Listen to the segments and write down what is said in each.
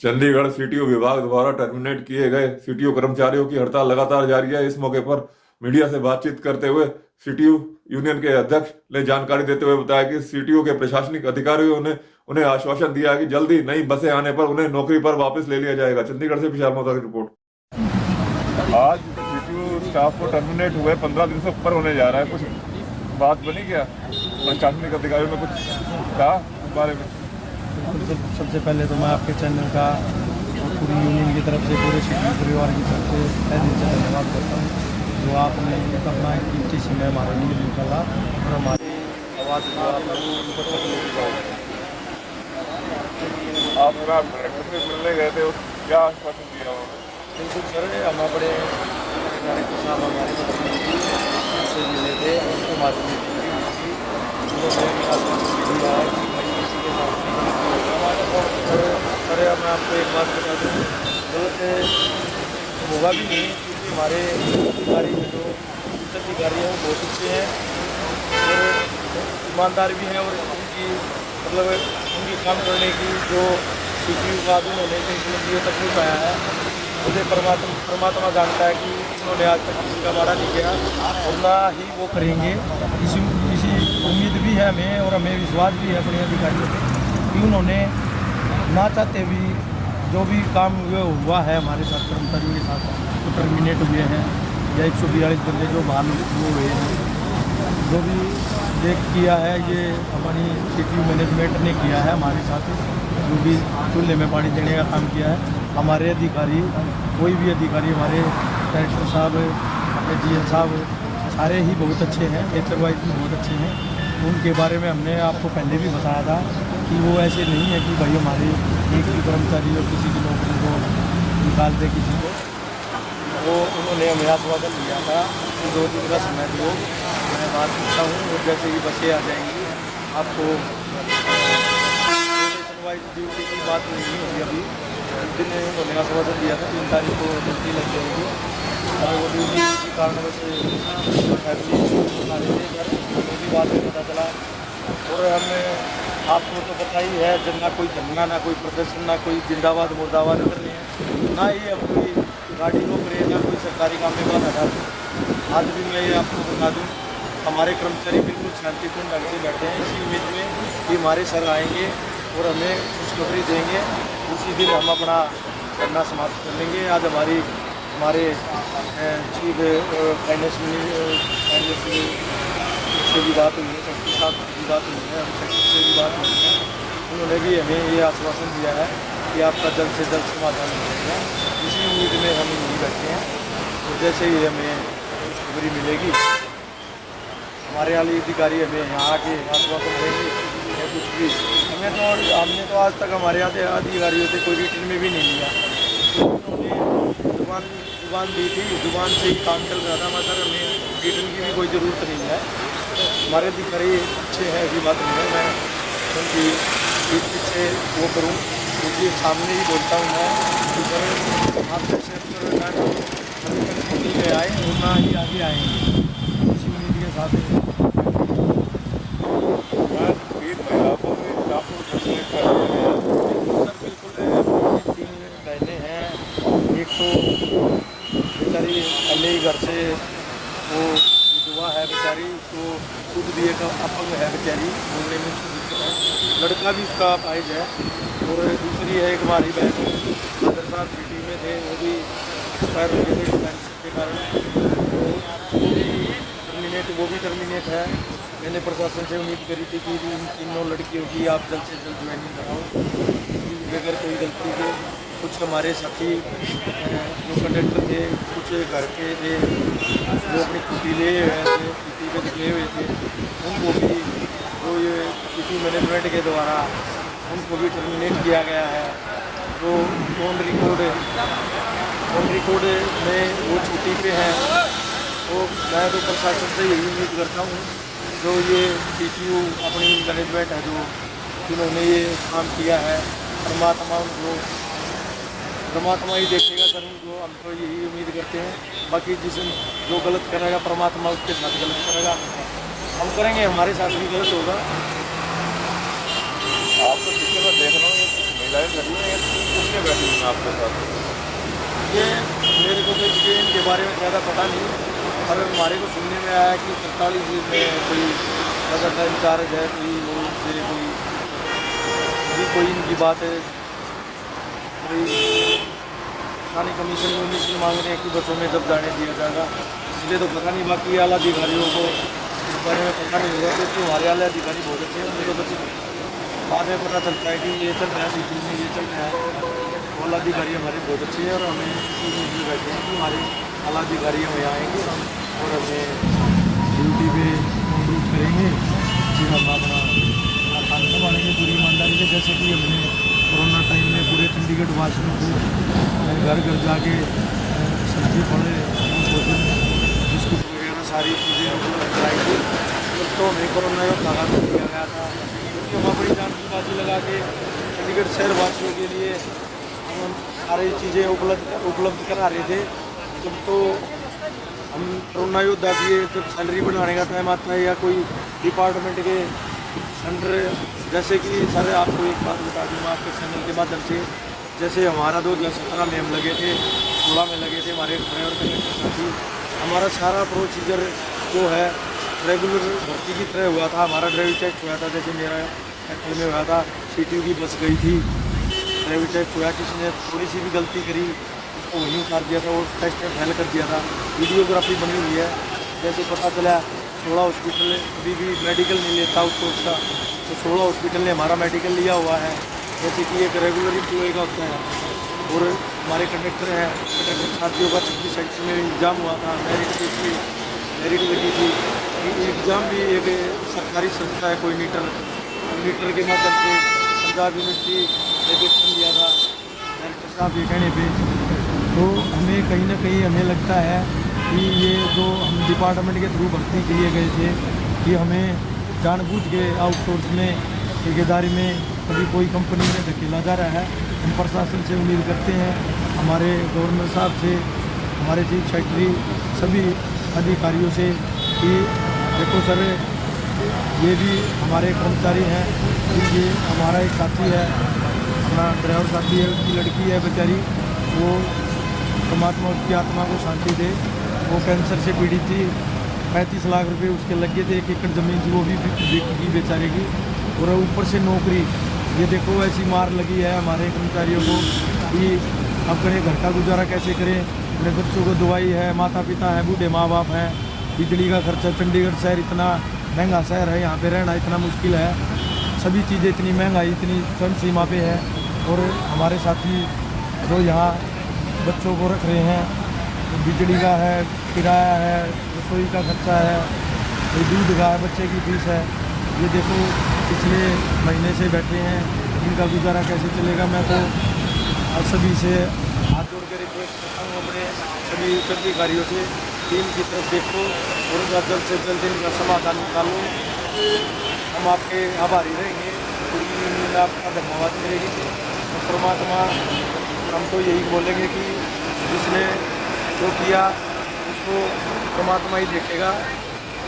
Chandigarh CTO विभाग द्वारा terminate किए गए सीटीओ कर्मचारियों की हड़ताल लगातार जारी है। इस मौके पर मीडिया से बातचीत करते हुए सीटीओ यूनियन के अध्यक्ष ने जानकारी देते हुए बताया कि सीटीओ के प्रशासनिक अधिकारियों ने उन्हें आश्वासन दिया है कि जल्दी नई बसें आने पर उन्हें नौकरी पर वापस ले लिया जाएगा। चंडीगढ़ से विशाल मोहता की रिपोर्ट। आज सीटीओ स्टाफ को टर्मिनेट हुए 15 दिन से ऊपर होने जा रहा है। कुछ बात बनी क्या प्रशासनिक अधिकारियों में कुछ कहा इस बारे में? सबसे पहले तो मैं आपके चैनल का और पूरी यूनियन की तरफ से, पूरे सीटीओ परिवार की तरफ से तहे दिल से धन्यवाद करता हूँ जो आपने एक अपना कीमती समय हमारे लिए निकाला और हमारी आवाज़ जो आप लोगों उनको तक लेके जाओगे। आप डायरेक्टर से मिलने गए थे, क्या आश्वासन दिया उन्होंने? बिल्कुल सर, हम अपने डायरेक्टर साहब हमारे से मिले थे, उसके माध्यम उन्होंने आश्वासन दिया है कि भाई किसी के साथ सर मैं आपको एक बात बता दूँ, गलत होगा भी नहीं क्योंकि हमारे अधिकारी जो उच्च अधिकारी हैं वो बहुत अच्छे हैं और ईमानदार भी हैं और उनकी मतलब उनकी काम करने की जो सीपीयू का भी उन्होंने टेक्नोलॉजी तक नहीं पाया है। मुझे परमात्मा जानता है कि उन्होंने आज तक किसी का माड़ा नहीं किया और ना ही वो करेंगे। इसी उम्मीद भी है हमें और हमें विश्वास भी है अपने अधिकारियों पर कि उन्होंने ना चाहते भी जो भी काम हुआ है हमारे साथ कर्मचारियों के साथ तो टर्मिनेट हुए हैं या 142 बंदे जो बाहर हुए हैं, जो भी देख किया है ये हमारी सीटीयू मैनेजमेंट ने किया है हमारे साथ, जो भी चूल्हे में पानी देने का काम किया है। हमारे अधिकारी कोई भी अधिकारी हमारे डायरेक्टर साहब, अपने जीएम साहब सारे ही बहुत अच्छे हैं, नेचर वाइज भी बहुत अच्छे हैं। उनके बारे में हमने आपको पहले भी बताया था कि वो ऐसे नहीं है कि भाई हमारे एक ही कर्मचारी और किसी की नौकरी को निकाल दे किसी को। वो उन्होंने हमें आश्वासन दिया था कि 2 दिन का समय दो, मैं बात करता हूँ और जैसे ही बसें आ जाएंगी आपको वाइज ड्यूटी की बात नहीं होगी। अभी उस दिन उन्होंने आश्वासन दिया था 3 तारीख को ड्यूटी लग जाएगी और वो ड्यूटी किसी कारणवश फैमिली बना रहे थे घर, उनकी बात में पता चला। और हमें आपको तो पता ही है जब ना कोई धरना, ना कोई प्रदर्शन, ना कोई जिंदाबाद मुर्दाबाद करनी है, ना ही अब कोई गाड़ी रोक रही है, ना कोई सरकारी काम में बाधा डाल। आज भी मैं ये आपको बता दूँ हमारे कर्मचारी बिल्कुल शांतिपूर्ण ढंग से बैठे हैं इसी उम्मीद में कि हमारे सर आएंगे और हमें खुशखबरी देंगे। उसी दिन हम अपना धरना समाप्त कर लेंगे। आज हमारे चीफ फाइनेंस से भी बात हुई है, सेक्रेटरी साहब से भी बात हुई है, हम सेक्रेटरी से भी बात हुई है। उन्होंने भी हमें ये आश्वासन दिया है कि आपका जल्द से जल्द समाधान हो जाएगा। इसी उम्मीद में हम यहीं बैठे हैं और जैसे ही हमें खुशखबरी मिलेगी हमारे वाले अधिकारी हमें यहाँ आके आश्वासन देंगे या कुछ भी। हमने तो आज तक हमारे अधिकारियों से कोई रिटर्न में भी नहीं लिया। तो उन्होंने जुबान दी थी, जुबान से ही काम चल रहा था, मगर हमें रिटर्न की भी कोई ज़रूरत नहीं है। हमारे अधिकारी अच्छे हैं, ऐसी बात नहीं है। मैं उनकी पीछे वो करूँ क्योंकि सामने ही बोलता हूँ मैं कि सर आप जैसे अफसर ना अभी तक ड्यूटी में आए और ना ही आगे आएंगे, इसी उम्मीद के साथ बिल्कुल 3 बहनें हैं। एक तो बेचारी पहले ही घर से वो विधवा है बेचारी, उसको खुद भी एक अपंग है बेचारी, बोलने में उसको दिक्कत है। लड़का भी उसका अपाहिज है। और दूसरी है एक हमारी बहन फादर साहब सिटी में थे, वो भी एक्सपायर हो गए थे कैंसर के कारण, तो वो भी टर्मिनेट है। मैंने प्रशासन से उम्मीद करी थी कि इन तीनों लड़कियों की आप जल्द से जल्द ज्वाइनिंग कराओ बगैर कोई गलती के। कुछ हमारे साथी जो कंडक्टर थे, कुछ घर के थे जो अपनी छुट्टी ले हुए थे, छुट्टी पे निकले हुए थे, उनको भी जो ये सिटी मैनेजमेंट के द्वारा उनको भी टर्मिनेट किया गया है। जो ऑन रिकॉर्ड में वो छुट्टी पे हैं, तो मैं तो प्रशासन से यही उम्मीद करता हूँ जो ये सीटीयू अपनी मैनेजमेंट है जो जिन्होंने ये काम किया है, परमात्मा ही देखेगा जरूर। जो हम तो यही उम्मीद करते हैं, बाकी जो गलत करेगा परमात्मा उसके साथ गलत करेगा, हम करेंगे, हमारे साथ भी गलत होगा। आप तो पीछे मैं देख रहा हूँ महिलाएं खड़ी हैं, किसने बैठी हैं आपके साथ? ये मेरे को तो इसके इनके बारे में ज़्यादा पता नहीं, पर हमारे को सुनने में आया कि 43 में कोई लगातार इंचार्ज है, कोई वो से कोई भी कोई इनकी बात है, कोई थाने कमीशन मांग रहे हैं कि बसों में जब जाने दिया जाएगा। मुझे तो पता नहीं, बाकी आला अधिकारियों को इस बारे में पता नहीं होगा, क्योंकि हमारे आला अधिकारी बहुत अच्छे हैं। मुझे बस बाद में पता चलता है कि ये चल रहा है, सिटी में ये चल रहा है। आला अधिकारी हमारे बहुत अच्छे हैं और हमें इसी में भी बैठे हैं कि हमारे आला अधिकारी हमें आएंगे और हमें ड्यूटी पे कंप्लीट करेंगे, फिर हम अपना काम संभालेंगे पूरी ईमानदारी से। जैसे कि हमने कोरोना टाइम में पूरे चंडीगढ़ वासियों को घर घर जाके सब्जी फले भोजन बिस्कुट वगैरह सारी चीज़ें उपलब्ध कराई थी। तो हमें कोरोना योद्धा का दिया गया था, क्योंकि हम अपनी जान की बाजी लगा के चंडीगढ़ शहर वासियों के लिए हम सारी चीज़ें उपलब्ध करा रहे थे। जब तो हम कोरोना योद्धा की जब सैलरी बढ़ाने का टाइम आता है या कोई डिपार्टमेंट के अंडर, जैसे कि सर आपको एक बात बता दूँ मैं आपके चैनल के माध्यम से, जैसे हमारा 2017 में हम लगे थे, 16 में लगे थे हमारे ड्राइवर कंडक्टर साथी। हमारा सारा प्रोसीजर जो है रेगुलर भर्ती की तरह हुआ था। हमारा ड्राइविंग टेस्ट हुआ था, जैसे मेरा एक्चुअल में हुआ था, CTU की बस गई थी, ड्राइविंग टेस्ट हुआ, किसी ने थोड़ी सी भी गलती करी उसको वहीं उतार दिया था, वो टेस्ट में फेल कर दिया था। वीडियोग्राफी बनी हुई है, जैसे पता चला 16 हॉस्पिटल अभी भी मेडिकल नहीं लेता आउटसोर्स का, तो 16 हॉस्पिटल ने हमारा मेडिकल लिया हुआ है, जैसे कि एक रेगुलर एम्प्लॉय का होता है। और हमारे कंडक्टर हैं, कंडक्टर साथियों का 26 सेक्टर में एग्ज़ाम हुआ था, मेरिट लगी थी। एग्ज़ाम भी एक सरकारी संस्था है, कोई नीटर के माध्यम से पंजाब यूनिवर्सिटी एजुकेशन दिया था डायरेक्टर साहब के कहने पे। तो हमें कहीं ना कहीं हमें लगता है कि ये जो हम डिपार्टमेंट के थ्रू भर्ती किए गए थे, कि हमें जानबूझ के आउटसोर्स में ठेकेदारी में कभी कोई कंपनी में धकेला जा रहा है। हम प्रशासन से उम्मीद करते हैं, हमारे गवर्नर साहब से, हमारे चीफ सेक्रेटरी, सभी अधिकारियों से, कि देखो सर ये भी हमारे कर्मचारी हैं, कि ये हमारा एक साथी है, अपना ड्राइवर साथी है, उसकी लड़की है बेचारी, वो परमात्मा उसकी आत्मा को शांति दे। वो कैंसर से पीड़ित थी, 35 लाख रुपए उसके लगे थे, 1 एकड़ ज़मीन थी वो भी बिकी बेचारे की, और ऊपर से नौकरी। ये देखो ऐसी मार लगी है हमारे कर्मचारियों को कि अब करें, घर का गुजारा कैसे करें, अपने बच्चों को दवाई है, माता पिता है, बूढ़े माँ बाप हैं, बिजली का खर्चा, चंडीगढ़ शहर इतना महंगा शहर है, यहाँ पे रहना इतना मुश्किल है, सभी चीज़ें इतनी महंगाई इतनी कम सीमा पे है। और हमारे साथी जो यहाँ बच्चों को रख रहे हैं, तो बिजली का है, किराया है, रसोई का खर्चा है, दूध का है, बच्चे की फीस है। ये देखो पिछले महीने से बैठे हैं, इनका गुजारा कैसे चलेगा। मैं तो सभी से हाथ जोड़ कर रिक्वेस्ट करता हूँ अपने सभी उच्च अधिकारियों से, टीम की तरफ देखो और जल्द से जल्द इनका समाधान निकालो। हम आपके आभारी रहेंगे, पूरी यूनियन आपका धन्यवाद करेगी। तो परमात्मा, हम तो यही बोलेंगे कि जिसने जो किया उसको परमात्मा ही देखेगा।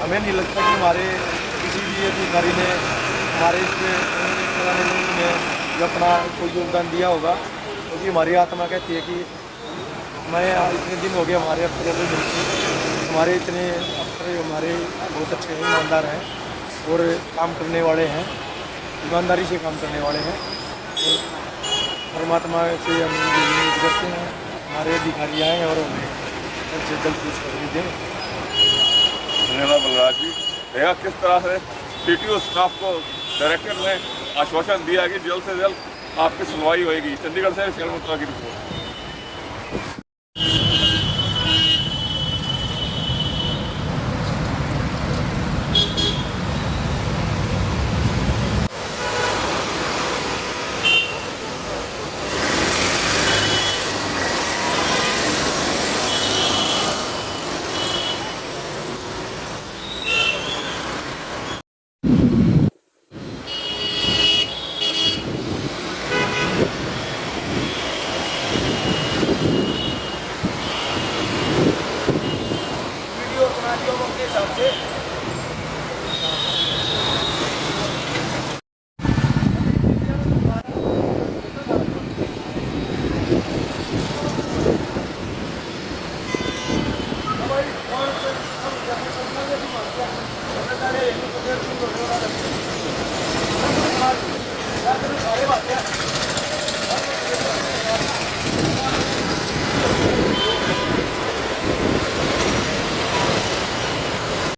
हमें नहीं लगता कि हमारे किसी भी अधिकारी ने हमारे इसमें जो अपना कोई योगदान दिया होगा, क्योंकि हमारी आत्मा कहती है कि मैं इतने दिन हो गए हमारे अफसरों को मिलती, हमारे इतने अफसर हमारे बहुत अच्छे हैं, ईमानदार हैं और काम करने वाले हैं, ईमानदारी से काम करने वाले हैं। और परमात्मा से हम उम्मीद करते हैं हमारे अधिकारी आएँ और हमें जल्द से जल्द कुछ कर दें। धन्यवाद बलराज जी। भैया, किस तरह से CTO स्टाफ को डायरेक्टर ने आश्वासन दिया कि जल्द से जल्द आपकी सुनवाई होगी। चंडीगढ़ से शैल मित्रा की रिपोर्ट। सारे बातें